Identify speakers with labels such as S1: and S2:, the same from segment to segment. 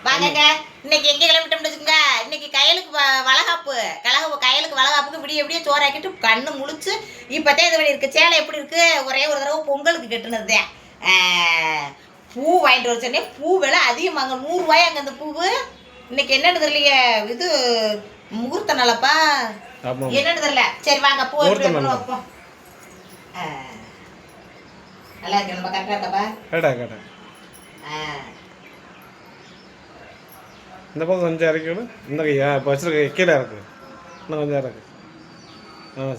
S1: வாங்கங்க. இன்னைக்கு எங்கே கிளம்பிட்டோம்னு வச்சுக்கோங்க. இன்னைக்கு கையலுக்கு வளகாப்பு கையலுக்கு வளகாப்புக்கு விடிய சோறாக்கிட்டு கண்ணு முழிச்சு இப்போதான் இது பண்ணியிருக்கு. சேலை எப்படி இருக்கு? ஒரே ஒரு தடவை பொங்கலுக்கு கட்டுனதுதான். பூ வாங்கிட்டு வர சொன்னேன். பூ விலை அதிகமாங்க, 100 ரூபாய் அங்கே அந்த பூவு. இன்னைக்கு என்னன்னு தெரியலையே, இது முகூர்த்த நாளப்பா, என்னன்னு தெரியல. சரி வாங்க பூ வைப்போம். நல்லா இருக்கு, நம்ம கரெக்டாக இருக்கப்பா.
S2: இந்த பக்கம் கொஞ்சம் இறக்கணும். இந்த கையா இப்போ வச்சுருக்க கீழே இருக்கு, இன்னும் கொஞ்சம் இறக்கு.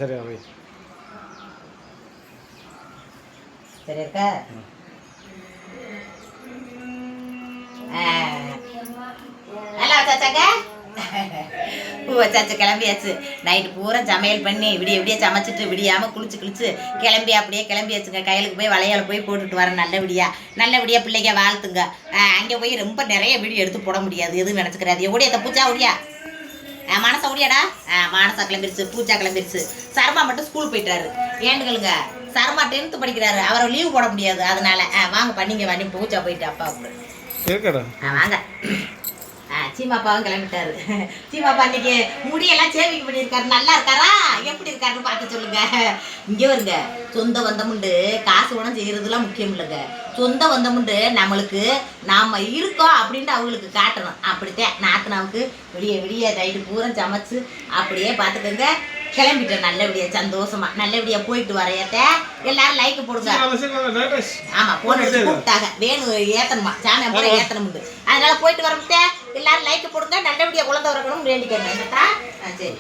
S2: சரி அவை
S1: சரி இருக்கா. நல்லா வச்சாச்சாங்க. பூ வச்சாச்சு, கிளம்பியாச்சு. நைட்டு பூரா சமையல் பண்ணி விடிய சமைச்சிட்டு விடியாமல் குளிச்சு கிளம்பியாச்சுங்க. கையலுக்கு போய் வளையால போய் போட்டுட்டு வரேன். நல்லபடியாக பிள்ளைங்க வாழ்த்துங்க. அங்கே போய் ரொம்ப நிறைய வீடியோ எடுத்து போட முடியாது, எதுவும் நினச்சிக்கிறாது. ஓடியா பூச்சா ஓடியா, மானசா ஓடியாடா. மானசா கிளம்பிடுச்சு, பூச்சா கிளம்பிடுச்சு. சர்மா மட்டும் ஸ்கூல் போயிட்டாரு. ஏண்டுகளுங்க, சர்மா 10th படிக்கிறாரு, அவரை லீவ் போட முடியாது. அதனால வாங்கப்பா, நீங்கள் வாங்கி பூச்சா போயிட்டு அப்பா கூட வாங்க. சீமாப்பாவும் கிளம்பிட்டாரு. சீமாப்பா இன்னைக்கு முடியெல்லாம் சேவிங் பண்ணியிருக்காரு. நல்லா இருக்காரா, எப்படி இருக்காருன்னு பார்த்து சொல்லுங்க. இங்கே வருங்க, சொந்த வந்தமுண்டு காசு உணம் செய்யறதுலாம் முக்கியம் இல்லைங்க. சொந்த வந்தமுண்டு நம்மளுக்கு நாம் இருக்கோம் அப்படின்ட்டு அவங்களுக்கு காட்டணும். அப்படித்தான் நாத்தனாவுக்கு விடிய நைட்டு பூரா சமைச்சு அப்படியே பார்த்துக்கோங்க. கிளம்பிட்டேன் நல்லபடியா, சந்தோஷமா நல்லபடியா போயிட்டு வரையத்த. எல்லாரும் லைக் போடுங்க. ஆமா, போன் அடிச்சு கூப்பிட்டாங்க, வேணும் ஏத்தணுமா, சாமி போல ஏத்தணும். அதனால போயிட்டு வரமுட்டேன். எல்லாரும் லைக் போடுங்க. நல்லபடியா குழந்தை வரக்கணும் வேண்டிக்கிறேன். சரி.